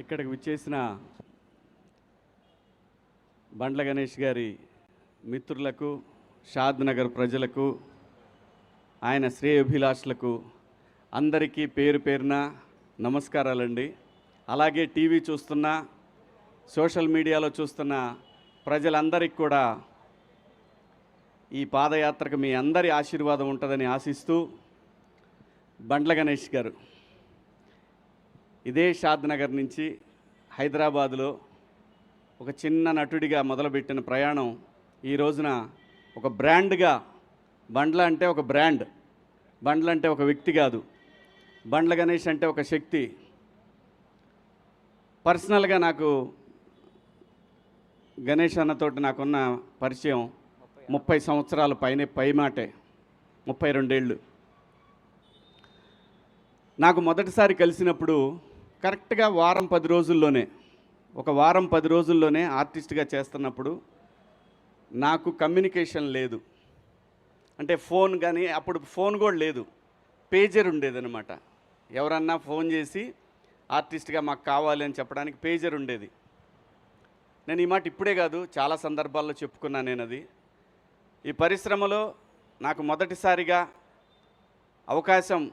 ఇక్కడికి విచ్చేసిన బండ్ల గణేష్ గారి మిత్రులకు, షాద్ నగర్ ప్రజలకు, ఆయన శ్రేయోభిలాషులకు అందరికీ పేరు పేరున నమస్కారాలండి. అలాగే టీవీ చూస్తున్న, సోషల్ మీడియాలో చూస్తున్న ప్రజలందరికీ కూడా ఈ పాదయాత్రకు మీ అందరి ఆశీర్వాదం ఉంటుందని ఆశిస్తూ, బండ్ల గణేష్ గారు ఇదే షాద్ నగర్ నుంచి హైదరాబాదులో ఒక చిన్న నటుడిగా మొదలుపెట్టిన ప్రయాణం ఈ రోజున ఒక బ్రాండ్గా, బండ్ల అంటే ఒక బ్రాండ్, బండ్ల అంటే ఒక వ్యక్తి కాదు, బండ్ల గణేష్ అంటే ఒక శక్తి. పర్సనల్గా నాకు గణేష్ అన్నతోటి నాకున్న పరిచయం 30 సంవత్సరాల పైమాటే, 32 ఏళ్ళు. నాకు మొదటిసారి కలిసినప్పుడు కరెక్ట్గా వారం 10 రోజుల్లోనే ఆర్టిస్ట్గా చేస్తున్నప్పుడు నాకు కమ్యూనికేషన్ లేదు. అంటే ఫోన్ కానీ, అప్పుడు ఫోన్ కూడా లేదు, పేజర్ ఉండేదన్నమాట. ఎవరన్నా ఫోన్ చేసి ఆర్టిస్ట్గా మాకు కావాలి అని చెప్పడానికి పేజర్ ఉండేది. నేను ఈ మాట ఇప్పుడే కాదు, చాలా సందర్భాల్లో చెప్పుకున్నాను నేను. అది ఈ పరిశ్రమలో నాకు మొదటిసారిగా అవకాశం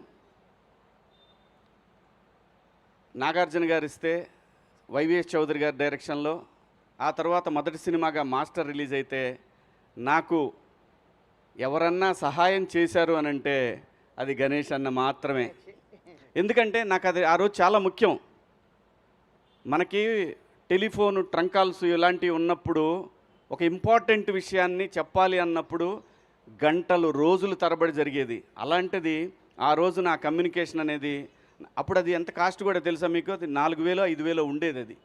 నాగార్జున గారు ఇస్తే, వైవిఎస్ చౌదరి గారి డైరెక్షన్లో, ఆ తర్వాత మొదటి సినిమాగా మాస్టర్ రిలీజ్ అయితే నాకు ఎవరన్నా సహాయం చేశారు అని అంటే అది గణేష్ అన్న మాత్రమే. ఎందుకంటే నాకు అది ఆ రోజు చాలా ముఖ్యం. మనకి టెలిఫోను, ట్రంక్ కాల్స్ ఇలాంటివి ఉన్నప్పుడు ఒక ఇంపార్టెంట్ విషయాన్ని చెప్పాలి అన్నప్పుడు గంటలు, రోజులు తరబడి జరిగేది. అలాంటిది ఆ రోజు నా కమ్యూనికేషన్ అనేది, అప్పుడు అది ఎంత కాస్ట్ కూడా తెలుసా మీకు? అది 4000 5000 ఉండేది. అది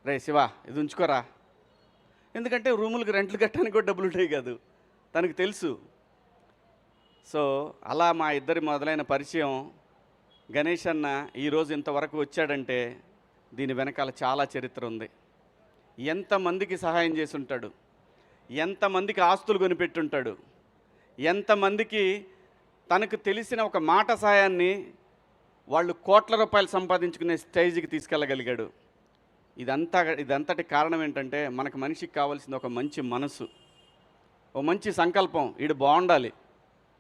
రే శివ ఇది ఉంచుకోరా, ఎందుకంటే రూములకు రెంట్లు కట్టడానికి కూడా డబ్బులు ఉంటాయి కాదు, తనకు తెలుసు. సో అలా మా ఇద్దరి మొదలైన పరిచయం. గణేష్ అన్న ఈరోజు ఇంతవరకు వచ్చాడంటే దీని వెనకాల చాలా చరిత్ర ఉంది. ఎంతమందికి సహాయం చేసి ఉంటాడు, ఎంతమందికి ఆస్తులు కొనిపెట్టుంటాడు, ఎంతమందికి తనకు తెలిసిన ఒక మాట సాయాన్ని వాళ్ళు కోట్ల రూపాయలు సంపాదించుకునే స్టేజ్కి తీసుకెళ్ళగలిగాడు. ఇదంతటి కారణం ఏంటంటే మనకు మనిషికి కావాల్సింది ఒక మంచి మనసు, ఒక మంచి సంకల్పం. వీళ్ళు బాగుండాలి,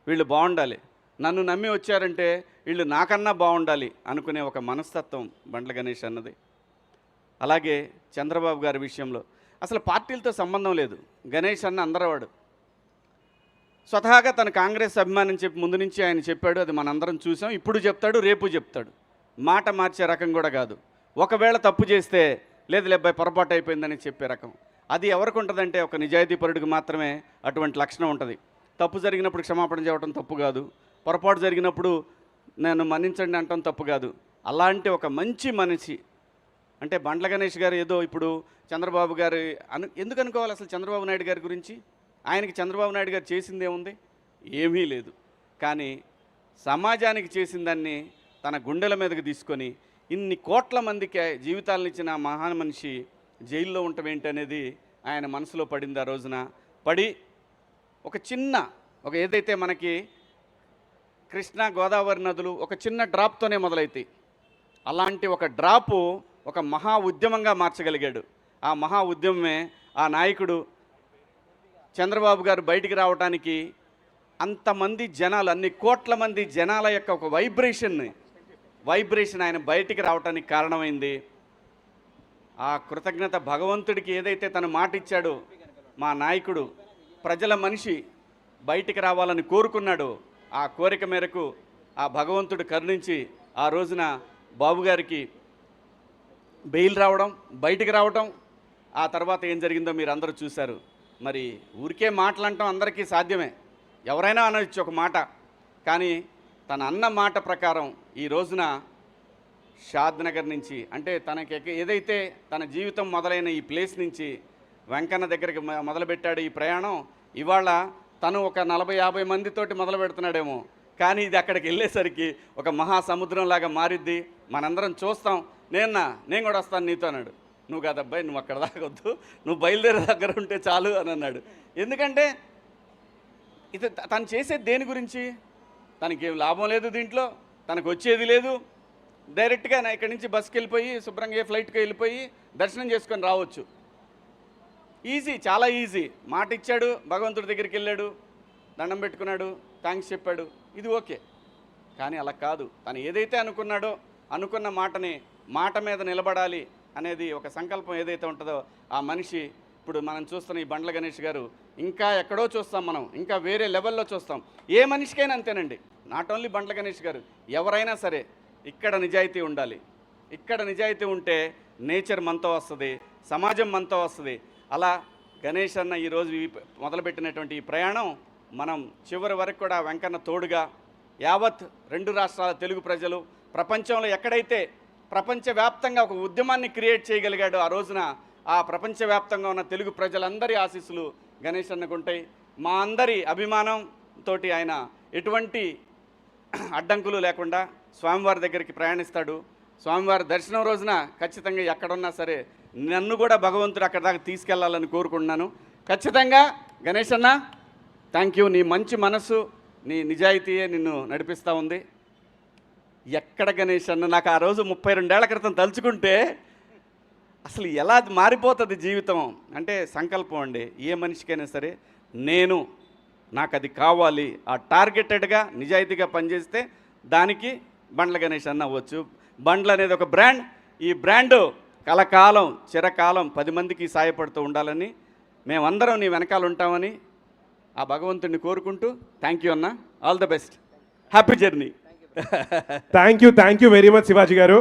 వీళ్ళు బాగుండాలి, నన్ను నమ్మి వచ్చారంటే వీళ్ళు నాకన్నా బాగుండాలి అనుకునే ఒక మనస్తత్వం బండ్ల గణేష్ అన్నది. అలాగే చంద్రబాబు గారి విషయంలో అసలు పార్టీలతో సంబంధం లేదు. గణేష్ అన్న అందరవాడు. స్వతహాగా తన కాంగ్రెస్ అభిమానం చెప్పి ముందు నుంచి ఆయన చెప్పాడు, అది మనందరం చూసాం. ఇప్పుడు చెప్తాడు, రేపు చెప్తాడు. మాట మార్చే రకం కూడా కాదు. ఒకవేళ తప్పు చేస్తే లేదు లేబ్బాయి పొరపాటు అయిపోయిందని చెప్పే రకం. అది ఎవరికి ఉంటుందంటే ఒక నిజాయితీపరుడికి మాత్రమే అటువంటి లక్షణం ఉంటుంది. తప్పు జరిగినప్పుడు క్షమాపణ చెప్పడం తప్పు కాదు, పొరపాటు జరిగినప్పుడు నేను మన్నించండి అంటాం తప్పు కాదు. అలాంటి ఒక మంచి మనిషి అంటే బండ్ల గణేష్ గారు. ఏదో ఇప్పుడు చంద్రబాబు గారు ఎందుకు అనుకోవాలి అసలు చంద్రబాబు నాయుడు గారి గురించి? ఆయనకి చంద్రబాబు నాయుడు గారు చేసిందే ఉంది, ఏమీ లేదు. కానీ సమాజానికి చేసిన దాన్ని తన గుండెల మీదకి తీసుకొని ఇన్ని కోట్ల మందికి జీవితాలను ఇచ్చిన మహాన్ మనిషి జైల్లో ఉండటం ఏంటనేది ఆయన మనసులో పడింది. ఆ రోజున పడి ఒక ఏదైతే మనకి కృష్ణా గోదావరి నదులు ఒక చిన్న డ్రాప్తోనే మొదలవుతాయి, అలాంటి ఒక డ్రాపు ఒక మహా ఉద్యమంగా మార్చగలిగాడు. ఆ మహా ఉద్యమమే ఆ నాయకుడు చంద్రబాబు గారు బయటికి రావడానికి అంతమంది జనాలు, అన్ని కోట్ల మంది జనాల యొక్క ఒక వైబ్రేషన్ ఆయన బయటికి రావడానికి కారణమైంది. ఆ కృతజ్ఞత భగవంతుడికి ఏదైతే తను మాట ఇచ్చాడో, మా నాయకుడు ప్రజల మనిషి బయటికి రావాలని కోరుకున్నాడు. ఆ కోరిక మేరకు ఆ భగవంతుడు కరుణించి ఆ రోజున బాబు గారికి బెయిల్ రావడం, బయటికి రావడం. ఆ తర్వాత ఏం జరిగిందో మీరు అందరూ చూశారు. మరి ఊరికే మాటలంటాం అందరికీ సాధ్యమే, ఎవరైనా అనొచ్చు ఒక మాట. కానీ తన అన్న మాట ప్రకారం ఈ రోజున షాద్ నగర్ నుంచి, అంటే తనకి ఏదైతే తన జీవితం మొదలైన ఈ ప్లేస్ నుంచి వెంకన్న దగ్గరికి మొదలుపెట్టాడు ఈ ప్రయాణం. ఇవాళ తను ఒక 40-50 మందితోటి మొదలు పెడుతున్నాడేమో, కానీ ఇది అక్కడికి వెళ్ళేసరికి ఒక మహాసముద్రంలాగా మారిద్ది. మనందరం చూస్తాం. నేను కూడా వస్తాను నీతో అన్నాడు. నువ్వు కాదబ్బాయి, నువ్వు అక్కడ దాకా వద్దు, నువ్వు బయలుదేరే దగ్గర ఉంటే చాలు అని అన్నాడు. ఎందుకంటే ఇది తను చేసేది దేని గురించి? తనకేం లాభం లేదు, దీంట్లో తనకు వచ్చేది లేదు. డైరెక్ట్గా నా ఇక్కడి నుంచి బస్కి వెళ్ళిపోయి శుభ్రంగా ఫ్లైట్కి వెళ్ళిపోయి దర్శనం చేసుకొని రావచ్చు. ఈజీ, చాలా ఈజీ. మాట ఇచ్చాడు, భగవంతుడి దగ్గరికి వెళ్ళాడు, దండం పెట్టుకున్నాడు, థ్యాంక్స్ చెప్పాడు, ఇది ఓకే. కానీ అలా కాదు. తను ఏదైతే అనుకున్నాడో అనుకున్న మాటని మాట మీద నిలబడాలి అనేది ఒక సంకల్పం ఏదైతే ఉంటుందో ఆ మనిషి ఇప్పుడు మనం చూస్తున్న ఈ బండ్ల గణేష్ గారు ఇంకా ఎక్కడో చూస్తాం, మనం ఇంకా వేరే లెవెల్లో చూస్తాం. ఏ మనిషికైనా అంతేనండి, నాట్ ఓన్లీ బండ్ల గణేష్ గారు, ఎవరైనా సరే ఇక్కడ నిజాయితీ ఉండాలి. ఇక్కడ నిజాయితీ ఉంటే నేచర్ మనతో వస్తుంది, సమాజం మనతో వస్తుంది. అలా గణేష్ అన్న ఈరోజు మొదలుపెట్టినటువంటి ఈ ప్రయాణం మనం చివరి వరకు కూడా వెంకన్న తోడుగా యావత్ 2 రాష్ట్రాల తెలుగు ప్రజలు ప్రపంచంలో ఎక్కడైతే ప్రపంచవ్యాప్తంగా ఒక ఉద్యమాన్ని క్రియేట్ చేయగలిగాడో ఆ రోజున ఆ ప్రపంచవ్యాప్తంగా ఉన్న తెలుగు ప్రజలందరి ఆశీస్సులు గణేష్ అన్నకుంటాయి. మా అందరి అభిమానంతో ఆయన ఎటువంటి అడ్డంకులు లేకుండా స్వామివారి దగ్గరికి ప్రయాణిస్తాడు. స్వామివారి దర్శనం రోజున ఖచ్చితంగా ఎక్కడున్నా సరే నన్ను కూడా భగవంతుడు అక్కడ దాకా తీసుకెళ్లాలని కోరుకుంటున్నాను. ఖచ్చితంగా గణేష్ అన్న థ్యాంక్ యూ. నీ మంచి మనసు, నీ నిజాయితీయే నిన్ను నడిపిస్తూ ఉంది. ఎక్కడ గణేష్ అన్న నాకు ఆ రోజు 32 ఏళ్ల క్రితం తలుచుకుంటే అసలు ఎలా మారిపోతుంది జీవితం అంటే సంకల్పం అండి. ఏ మనిషికైనా సరే నాకు అది కావాలి, ఆ టార్గెటెడ్గా నిజాయితీగా పనిచేస్తే దానికి బండ్ల గణేష్ అన్న అవ్వచ్చు. బండ్లు అనేది ఒక బ్రాండ్. ఈ బ్రాండు కలకాలం చిరకాలం 10 మందికి సాయపడుతూ ఉండాలని మేమందరం నీ వెనకాల ఉంటామని ఆ భగవంతుడిని కోరుకుంటూ థ్యాంక్ యూ అన్న. All the best, happy journey. Thank you very much Shivaji గారు.